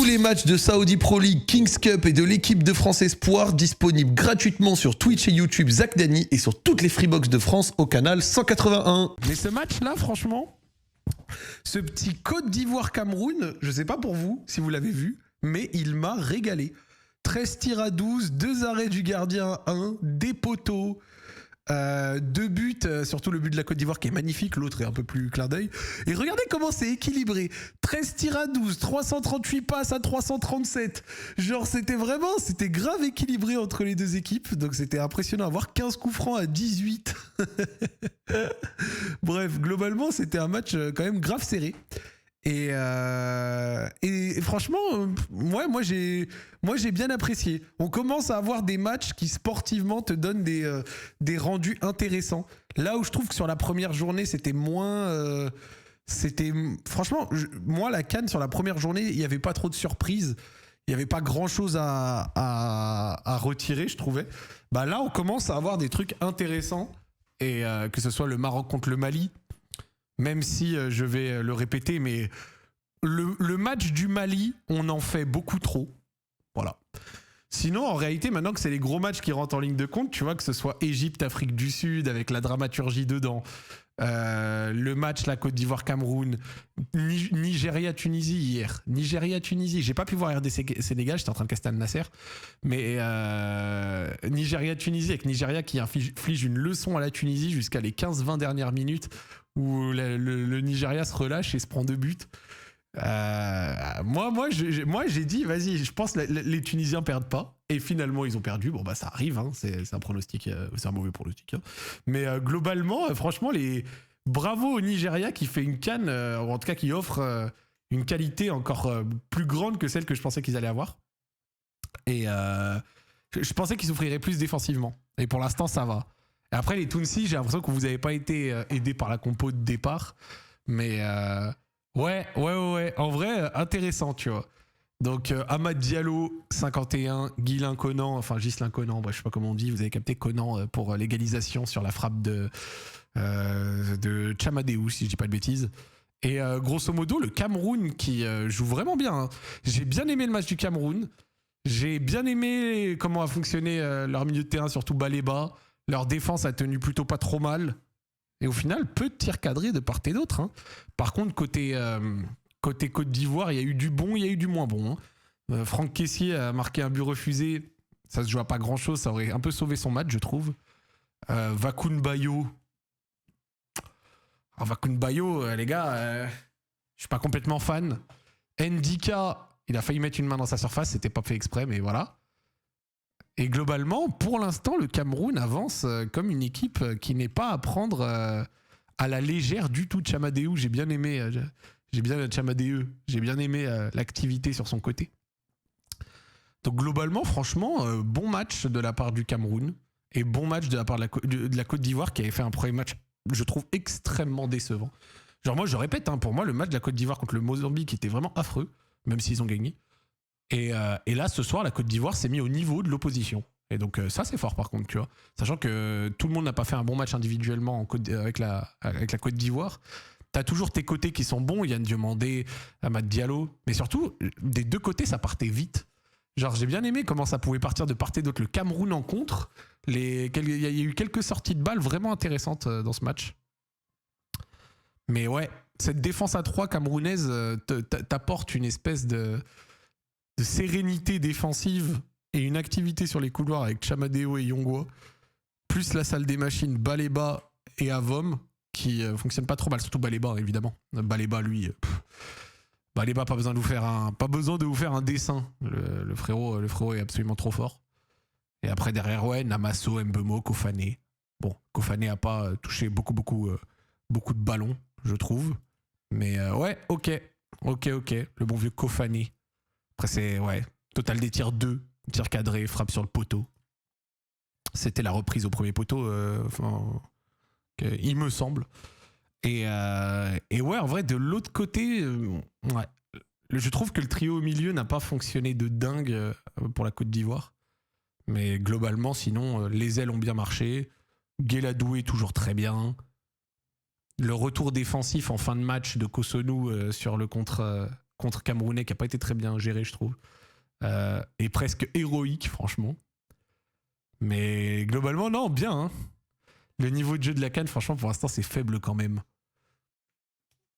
les matchs de Saudi Pro League, Kings Cup et de l'équipe de France Espoir disponibles gratuitement sur Twitch et YouTube Zach Dany et sur toutes les Freebox de France au canal 181. Mais ce match-là, franchement, ce petit Côte d'Ivoire-Cameroun, je sais pas pour vous, si vous l'avez vu, mais il m'a régalé. 13 tirs à 12, 2 arrêts du gardien, 1, des poteaux, 2 buts, surtout le but de la Côte d'Ivoire qui est magnifique, l'autre est un peu plus clin d'œil. Et regardez comment c'est équilibré. 13 tirs à 12, 338 passes à 337. Genre c'était grave équilibré entre les deux équipes. Donc c'était impressionnant à voir, 15 coups francs à 18. Bref, globalement c'était un match quand même grave serré. Et franchement, moi j'ai bien apprécié. On commence à avoir des matchs qui sportivement te donnent des rendus intéressants. Là où je trouve que sur la première journée c'était moins, franchement, moi la CAN sur la première journée il n'y avait pas trop de surprises. Il n'y avait pas grand chose à retirer, je trouvais. Bah là on commence à avoir des trucs intéressants et que ce soit le Maroc contre le Mali. Même si je vais le répéter, mais le match du Mali, on en fait beaucoup trop. Voilà. Sinon, en réalité, maintenant que c'est les gros matchs qui rentrent en ligne de compte, tu vois, que ce soit Égypte, Afrique du Sud, avec la dramaturgie dedans, le match, la Côte d'Ivoire-Cameroun, Nigeria-Tunisie hier. Nigeria-Tunisie, j'ai pas pu voir RDC-Sénégal, j'étais en train de caster Nasser, mais Nigeria-Tunisie, avec Nigeria qui inflige une leçon à la Tunisie jusqu'à les 15-20 dernières minutes, où le Nigeria se relâche et se prend 2 buts. Moi, j'ai dit, vas-y, je pense que les Tunisiens perdent pas. Et finalement, ils ont perdu. Bon, bah, ça arrive, hein, c'est un pronostic, c'est un mauvais pronostic. Hein. Mais globalement, franchement, bravo au Nigeria qui fait une CAN, ou en tout cas qui offre une qualité encore plus grande que celle que je pensais qu'ils allaient avoir. Et je pensais qu'ils souffriraient plus défensivement. Et pour l'instant, ça va. Et après, les Tounsis, j'ai l'impression que vous n'avez pas été aidés par la compo de départ. Mais ouais. En vrai, intéressant, tu vois. Donc, Amad Diallo, 51, Ghislain Conan, bref, je sais pas comment on dit, vous avez capté Conan pour l'égalisation sur la frappe de Chamadéou, si je dis pas de bêtises. Et grosso modo, le Cameroun qui joue vraiment bien. Hein. J'ai bien aimé le match du Cameroun. J'ai bien aimé comment a fonctionné leur milieu de terrain, surtout Baleba. Leur défense a tenu plutôt pas trop mal. Et au final, peu de tirs cadrés de part et d'autre. Hein. Par contre, côté Côte d'Ivoire, il y a eu du bon, il y a eu du moins bon. Hein. Franck Kessié a marqué un but refusé. Ça se joue à pas grand-chose. Ça aurait un peu sauvé son match, je trouve. Vakoun Bayo. Alors, Vakoun Bayo, les gars, je suis pas complètement fan. Ndika, il a failli mettre une main dans sa surface. C'était pas fait exprès, mais voilà. Et globalement, pour l'instant, le Cameroun avance comme une équipe qui n'est pas à prendre à la légère du tout. Chamadéou, j'ai bien aimé l'activité sur son côté. Donc globalement, franchement, bon match de la part du Cameroun et bon match de la part de la Côte d'Ivoire qui avait fait un premier match, je trouve, extrêmement décevant. Genre moi, je répète, hein, pour moi, le match de la Côte d'Ivoire contre le Mozambique était vraiment affreux, même s'ils ont gagné. Et là, ce soir, la Côte d'Ivoire s'est mise au niveau de l'opposition. Et donc, ça, c'est fort, par contre, tu vois. Sachant que tout le monde n'a pas fait un bon match individuellement avec la Côte d'Ivoire. T'as toujours tes côtés qui sont bons, Yann Diomandé, Amad Diallo. Mais surtout, des deux côtés, ça partait vite. Genre, j'ai bien aimé comment ça pouvait partir de part et d'autre. Le Cameroun en contre. Il y a eu quelques sorties de balles vraiment intéressantes dans ce match. Mais ouais, cette défense à 3 camerounaise t'apporte une espèce de sérénité défensive et une activité sur les couloirs avec Chamadéo et Yongwa, plus la salle des machines Baleba et Avom qui fonctionnent pas trop mal, surtout Baleba évidemment. Baleba lui, Baleba pas besoin de vous faire un dessin. Le frérot est absolument trop fort. Et après derrière ouais, Namasso, Mbemo, Kofané. Bon, Kofané a pas touché beaucoup de ballons, je trouve. Mais ouais, ok, le bon vieux Kofané. Après, c'est, ouais, total des tirs 2, tir cadré, frappe sur le poteau. C'était la reprise au premier poteau, il me semble. Et ouais, en vrai, de l'autre côté, ouais, je trouve que le trio au milieu n'a pas fonctionné de dingue pour la Côte d'Ivoire. Mais globalement, sinon, les ailes ont bien marché. Guéladou est toujours très bien. Le retour défensif en fin de match de Cotonou sur le contre contre Camerounais qui n'a pas été très bien géré, je trouve. Et presque héroïque, franchement. Mais globalement, non, bien. Hein. Le niveau de jeu de la CAN, franchement, pour l'instant, c'est faible quand même.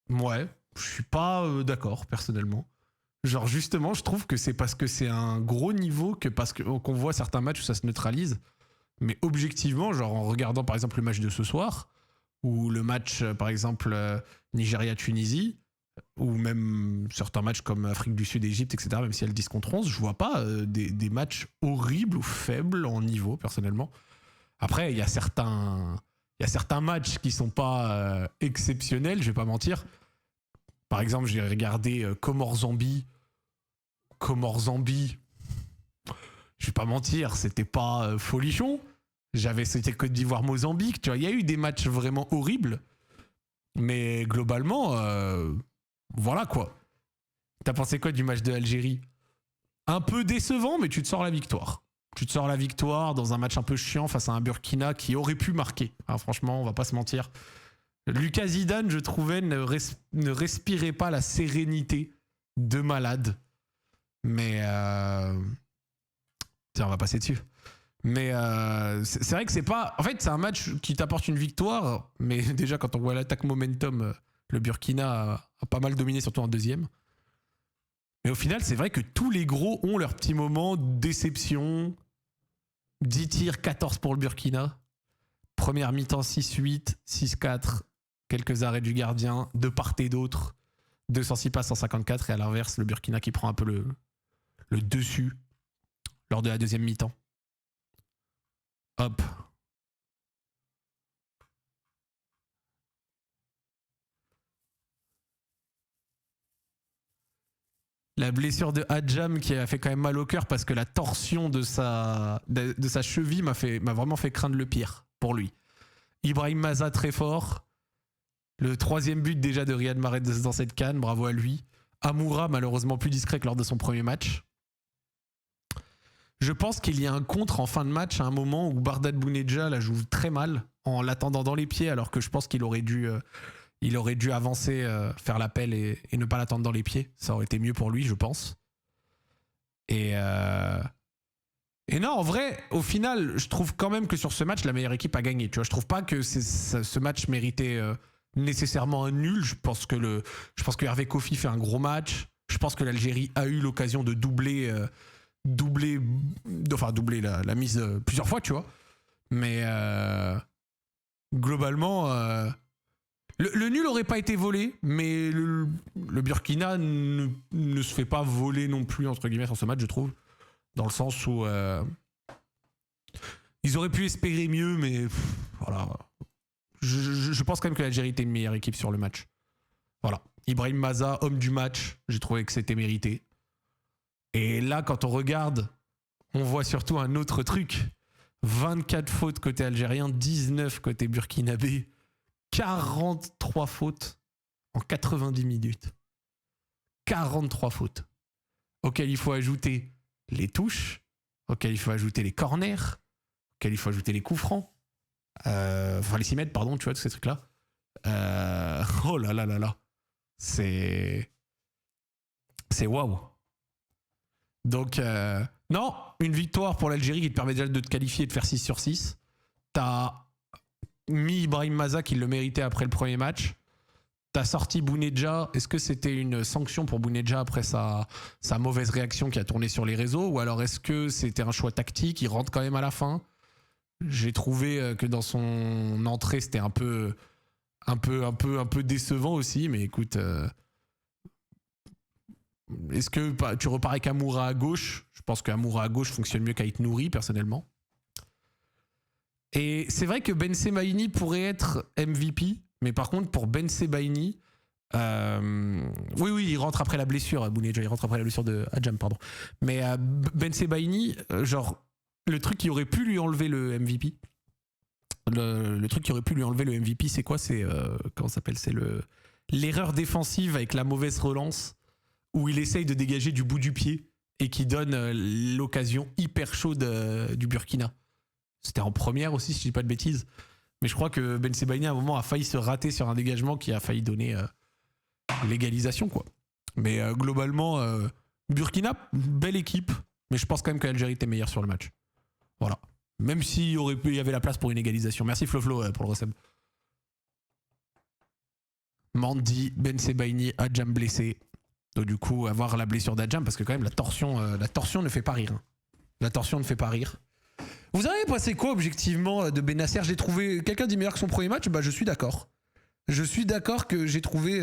Ouais, je suis pas d'accord, personnellement. Genre, justement, je trouve que c'est parce que c'est un gros niveau que parce qu'on voit certains matchs où ça se neutralise. Mais objectivement, genre en regardant par exemple le match de ce soir, ou le match, par exemple, Nigeria-Tunisie, ou même certains matchs comme Afrique du Sud-Égypte, etc., même si elle 10 contre 11, je vois pas des matchs horribles ou faibles en niveau, personnellement. Après, il y a certains matchs qui sont pas exceptionnels, je vais pas mentir. Par exemple, j'ai regardé Comores-Zambie. Comores-Zambie, je vais pas mentir, c'était pas folichon. C'était Côte d'Ivoire-Mozambique, tu vois. Il y a eu des matchs vraiment horribles. Mais globalement, voilà quoi. T'as pensé quoi du match de l'Algérie? Un peu décevant, mais tu te sors la victoire. Tu te sors la victoire dans un match un peu chiant face à un Burkina qui aurait pu marquer. Hein, franchement, on va pas se mentir. Lucas Zidane, je trouvais, ne respirait pas la sérénité de malade. Mais... Tiens, on va passer dessus. Mais c'est vrai que c'est pas... En fait, c'est un match qui t'apporte une victoire, mais déjà, quand on voit l'attaque momentum, le Burkina a pas mal dominé, surtout en deuxième. Mais au final, c'est vrai que tous les gros ont leur petit moment de déception. 10 tirs, 14 pour le Burkina. Première mi-temps, 6-8, 6-4. Quelques arrêts du gardien, de part et d'autre. 206 passes, 154. Et à l'inverse, le Burkina qui prend un peu le dessus lors de la deuxième mi-temps. Hop. La blessure de Hadjam qui a fait quand même mal au cœur parce que la torsion de sa cheville m'a vraiment fait craindre le pire pour lui. Ibrahim Maza très fort. Le troisième but déjà de Riyad Mahrez dans cette CAN, bravo à lui. Amoura malheureusement plus discret que lors de son premier match. Je pense qu'il y a un contre en fin de match à un moment où Bardad Bounedjah la joue très mal en l'attendant dans les pieds alors que je pense qu'il aurait dû avancer, faire l'appel et ne pas l'attendre dans les pieds. Ça aurait été mieux pour lui, je pense. Et non, en vrai, au final, je trouve quand même que sur ce match, la meilleure équipe a gagné. Tu vois, je trouve pas que ce match méritait nécessairement un nul. Je pense que Hervé Kofi fait un gros match. Je pense que l'Algérie a eu l'occasion de doubler la mise plusieurs fois, tu vois. Mais globalement, le nul aurait pas été volé, mais le Burkina ne se fait pas voler non plus, entre guillemets, sur ce match, je trouve. Dans le sens où ils auraient pu espérer mieux, mais voilà. Je pense quand même que l'Algérie était une meilleure équipe sur le match. Voilà. Ibrahim Maza, homme du match, j'ai trouvé que c'était mérité. Et là, quand on regarde, on voit surtout un autre truc. 24 fautes côté algérien, 19 côté burkinabé, 43 fautes en 90 minutes. 43 fautes. Auxquelles il faut ajouter les touches, auxquelles il faut ajouter les corners, auxquelles il faut ajouter les coups francs. Enfin, les 6 mètres, pardon, tu vois, tous ces trucs-là. Oh là là là là. C'est waouh. Donc, non, une victoire pour l'Algérie qui te permet déjà de te qualifier et de faire 6 sur 6. T'as mis Ibrahim Maza qui le méritait après le premier match. T'as sorti Bounedjah. Est-ce que c'était une sanction pour Bounedjah après sa mauvaise réaction qui a tourné sur les réseaux? Ou alors est-ce que c'était un choix tactique? Il rentre quand même à la fin. J'ai trouvé que dans son entrée, c'était un peu décevant aussi. Mais écoute... Est-ce que tu repars avec Amoura à gauche? Je pense qu'Amoura à gauche fonctionne mieux qu'Aït Nouri, personnellement. Et c'est vrai que Ben Sebaini pourrait être MVP, mais par contre, pour Ben Sebaini, oui, il rentre après la blessure, Bounedjah, il rentre après la blessure de Hadjam, pardon. Mais Ben Sebaini, genre, le truc qui aurait pu lui enlever le MVP, le truc qui aurait pu lui enlever le MVP, c'est quoi? C'est, comment ça s'appelle? C'est l'erreur défensive avec la mauvaise relance, où il essaye de dégager du bout du pied et qui donne l'occasion hyper chaude du Burkina. C'était en première aussi, si je dis pas de bêtises. Mais je crois que Ben Sebaini, à un moment, a failli se rater sur un dégagement qui a failli donner l'égalisation, quoi. Mais globalement, Burkina, belle équipe. Mais je pense quand même que l'Algérie était meilleure sur le match. Voilà. Même s'il y avait la place pour une égalisation. Merci Flo pour le recep. Mandy, Ben Sebaini, Adjam blessé. Donc du coup, avoir la blessure d'Adjam, parce que quand même la torsion ne fait pas rire. Hein. La torsion ne fait pas rire. Vous avez pensé quoi objectivement de Benasser? J'ai trouvé... Quelqu'un dit meilleur que son premier match? Bah je suis d'accord. Je suis d'accord que j'ai trouvé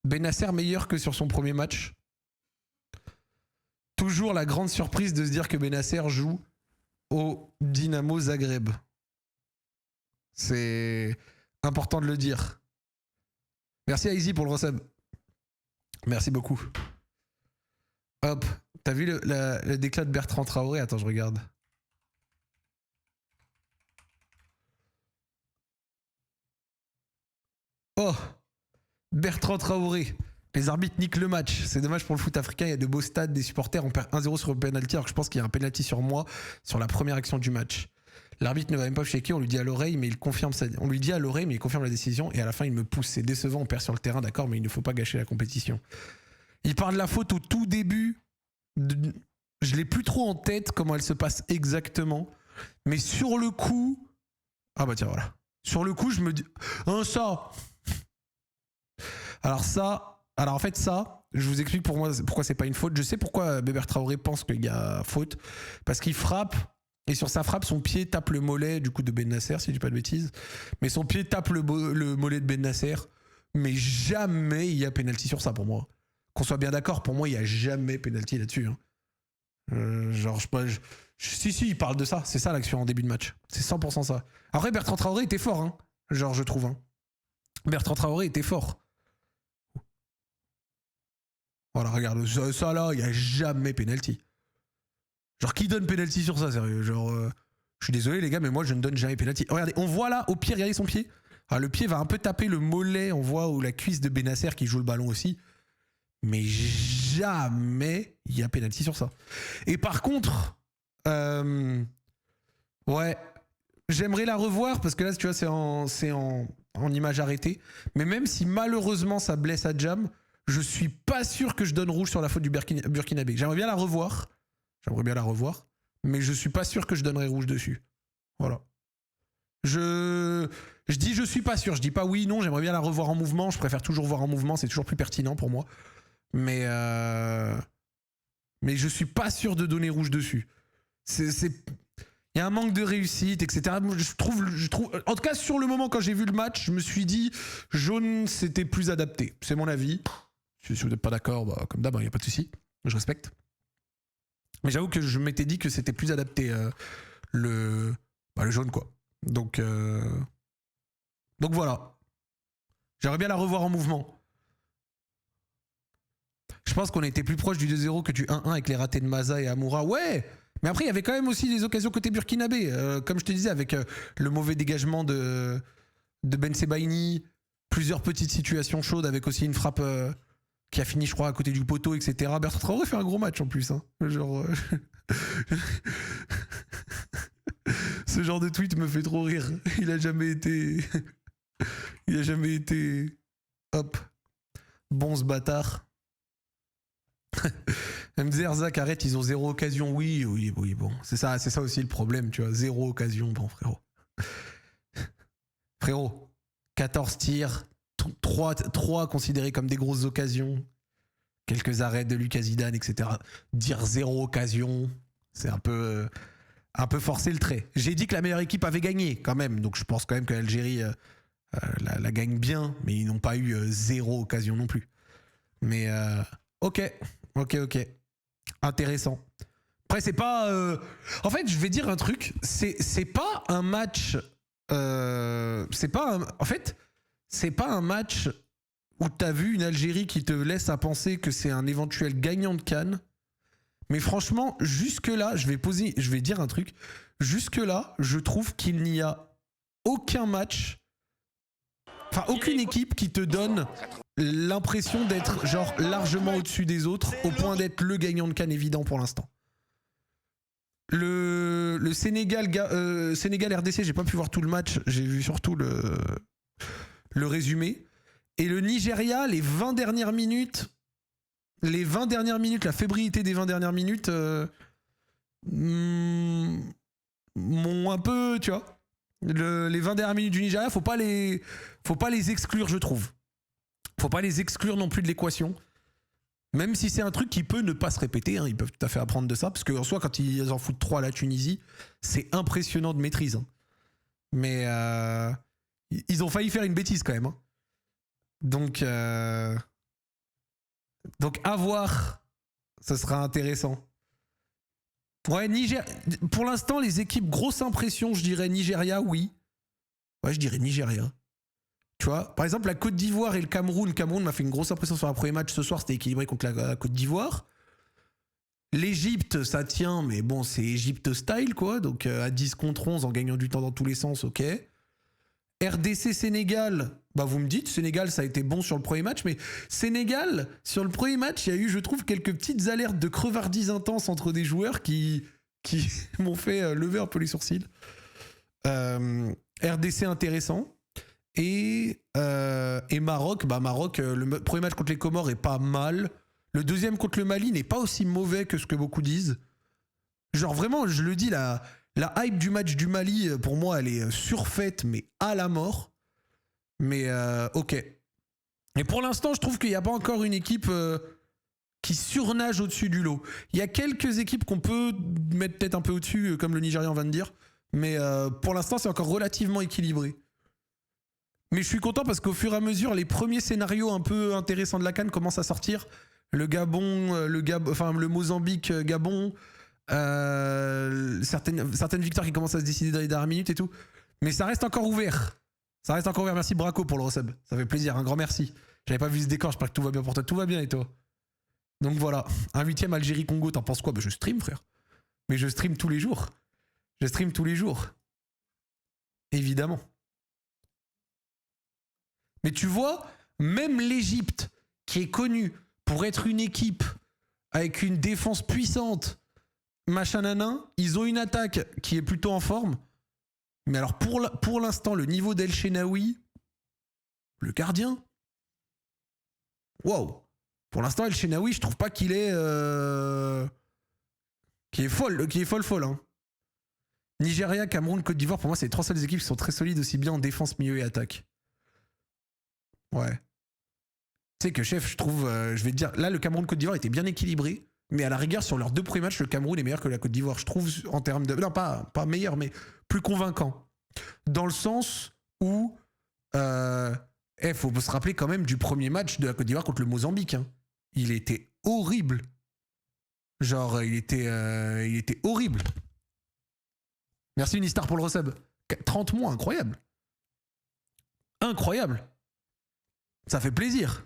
Benasser meilleur que sur son premier match. Toujours la grande surprise de se dire que Benasser joue au Dynamo Zagreb. C'est important de le dire. Merci à Easy pour le resub. Merci beaucoup. Hop, t'as vu le déclat de Bertrand Traoré? Attends, je regarde. Oh, Bertrand Traoré. Les arbitres niquent le match. C'est dommage pour le foot africain. Il y a de beaux stades, des supporters. On perd 1-0 sur le penalty, alors que je pense qu'il y a un penalty sur moi sur la première action du match. L'arbitre ne va même pas checker. On lui dit à l'oreille, mais il confirme on lui dit à l'oreille, mais il confirme la décision. Et à la fin, il me pousse. C'est décevant. On perd sur le terrain, d'accord, mais il ne faut pas gâcher la compétition. Il parle de la faute au tout début. Je l'ai plus trop en tête comment elle se passe exactement. Mais sur le coup, ah bah tiens voilà. Sur le coup, je me dis, ça. Alors en fait ça, je vous explique pour moi pourquoi c'est pas une faute. Je sais pourquoi Bébert Traoré pense qu'il y a faute, parce qu'il frappe et sur sa frappe son pied tape le mollet du coup de Ben Nasser, si je dis pas de bêtises. Mais son pied tape le mollet de Ben Nasser, mais jamais il y a pénalty sur ça pour moi. Qu'on soit bien d'accord, pour moi il y a jamais pénalty là-dessus. Hein. Genre si il parle de ça, c'est ça l'action en début de match, c'est 100% ça. Après Bertrand Traoré était fort, hein. Genre je trouve. Hein. Bertrand Traoré était fort. Voilà, regarde, ça là, il n'y a jamais penalty. Genre, qui donne penalty sur ça, sérieux? Genre, je suis désolé les gars, mais moi je ne donne jamais penalty. Regardez, on voit là, au pied, regardez son pied. Alors, le pied va un peu taper le mollet, on voit, ou la cuisse de Benasser qui joue le ballon aussi. Mais jamais il y a penalty sur ça. Et par contre, ouais, j'aimerais la revoir parce que là, tu vois, c'est en image arrêtée. Mais même si malheureusement ça blesse Adjam, je suis pas sûr que je donne rouge sur la faute du Burkinabé. J'aimerais bien la revoir. Mais je suis pas sûr que je donnerais rouge dessus. Voilà. Je dis je suis pas sûr. Je dis pas oui, non, j'aimerais bien la revoir en mouvement. Je préfère toujours voir en mouvement, c'est toujours plus pertinent pour moi. Mais je suis pas sûr de donner rouge dessus. Il y a un manque de réussite, etc. Je trouve, en tout cas, sur le moment, quand j'ai vu le match, je me suis dit jaune, c'était plus adapté. C'est mon avis. Si vous n'êtes pas d'accord, bah, comme d'hab, il n'y a pas de souci. Je respecte. Mais j'avoue que je m'étais dit que c'était plus adapté le jaune, quoi. Donc voilà. J'aimerais bien la revoir en mouvement. Je pense qu'on était plus proche du 2-0 que du 1-1 avec les ratés de Maza et Amoura. Ouais! Mais après, il y avait quand même aussi des occasions côté burkinabé. Comme je te disais, avec le mauvais dégagement de Ben Sebaini, plusieurs petites situations chaudes avec aussi une frappe qui a fini, je crois, à côté du poteau, etc. Bertrand Traoré fait un gros match en plus. Hein. Genre, ce genre de tweet me fait trop rire. Il a jamais été... Hop. Bon, ce bâtard. Mzerzak, arrête, ils ont zéro occasion. Oui, bon. C'est ça aussi le problème, tu vois. Zéro occasion, bon, frérot. Frérot, 14 tirs, 3 considérés comme des grosses occasions. Quelques arrêts de Lucas Zidane, etc. Dire zéro occasion, c'est un peu forcer le trait. J'ai dit que la meilleure équipe avait gagné, quand même. Donc je pense quand même que l'Algérie la gagne bien, mais ils n'ont pas eu zéro occasion non plus. Mais ok. Intéressant. Après, c'est pas... En fait, je vais dire un truc. C'est pas un match... En fait, c'est pas un match où t'as vu une Algérie qui te laisse à penser que c'est un éventuel gagnant de CAN. Mais franchement, jusque-là, je vais dire un truc. Jusque-là, je trouve qu'il n'y a aucun match... Enfin, aucune équipe qui te donne l'impression d'être genre largement au-dessus des autres au point d'être le gagnant de CAN évident pour l'instant. Le Sénégal RDC, j'ai pas pu voir tout le match, j'ai vu surtout le résumé. Et le Nigeria, les 20 dernières minutes, les 20 dernières minutes, la fébrilité des 20 dernières minutes m'ont un peu, tu vois. Les 20 dernières minutes du Nigeria, faut pas les exclure, je trouve. Faut pas les exclure non plus de l'équation. Même si c'est un truc qui peut ne pas se répéter, hein, ils peuvent tout à fait apprendre de ça, parce qu'en soi, quand ils en foutent 3 à la Tunisie, c'est impressionnant de maîtrise. Hein. Mais ils ont failli faire une bêtise quand même. Hein. Donc à voir, ça sera intéressant. Ouais, pour l'instant, les équipes, grosse impression, je dirais Nigeria, oui. Ouais, je dirais Nigeria. Tu vois, par exemple, la Côte d'Ivoire et le Cameroun. Le Cameroun m'a fait une grosse impression sur un premier match ce soir, c'était équilibré contre la Côte d'Ivoire. L'Égypte, ça tient, mais bon, c'est Égypte style, quoi. Donc à 10 contre 11, en gagnant du temps dans tous les sens, ok. RDC Sénégal, bah vous me dites, Sénégal ça a été bon sur le premier match, mais Sénégal, sur le premier match, il y a eu, je trouve, quelques petites alertes de crevardise intense entre des joueurs qui m'ont fait lever un peu les sourcils. RDC intéressant. Et Maroc, Maroc, le premier match contre les Comores est pas mal. Le deuxième contre le Mali n'est pas aussi mauvais que ce que beaucoup disent. Genre vraiment, je le dis, la hype du match du Mali, pour moi, elle est surfaite, mais à la mort. Mais ok. Et pour l'instant, je trouve qu'il n'y a pas encore une équipe qui surnage au-dessus du lot. Il y a quelques équipes qu'on peut mettre peut-être un peu au-dessus, comme le Nigérian vient de dire. Mais pour l'instant, c'est encore relativement équilibré. Mais je suis content parce qu'au fur et à mesure, les premiers scénarios un peu intéressants de la CAN commencent à sortir. Le Gabon, le Mozambique, Gabon, certaines victoires qui commencent à se décider dans les dernières minutes et tout. Mais ça reste encore ouvert. Ça reste encore ouvert. Merci Braco pour le resub. Ça fait plaisir. Un grand merci. J'avais pas vu ce décor. J'espère que tout va bien pour toi. Tout va bien et toi? Donc voilà. Un 8ème Algérie-Congo. T'en penses quoi? Je stream, frère. Mais je stream tous les jours. Je stream tous les jours. Évidemment. Mais tu vois, même l'Égypte, qui est connue pour être une équipe avec une défense puissante, machin nanan, ils ont une attaque qui est plutôt en forme. Mais alors pour l'instant, le niveau d'El Shenaoui, le gardien, waouh. Pour l'instant, El Shenaoui, je trouve pas qu'il est folle. Hein. Nigeria, Cameroun, Côte d'Ivoire, pour moi, c'est les 3 seules équipes qui sont très solides aussi bien en défense, milieu et attaque. Ouais. Tu sais que chef, je trouve, je vais te dire, là le Cameroun-Côte d'Ivoire était bien équilibré, mais à la rigueur sur leurs 2 premiers matchs, le Cameroun est meilleur que la Côte d'Ivoire, je trouve, en termes de, non pas meilleur, mais plus convaincant, dans le sens où, faut se rappeler quand même du premier match de la Côte d'Ivoire contre le Mozambique. Hein. Il était horrible, genre il était horrible. Merci Unistar pour le resub. 30 mois, incroyable. Incroyable. Ça fait plaisir.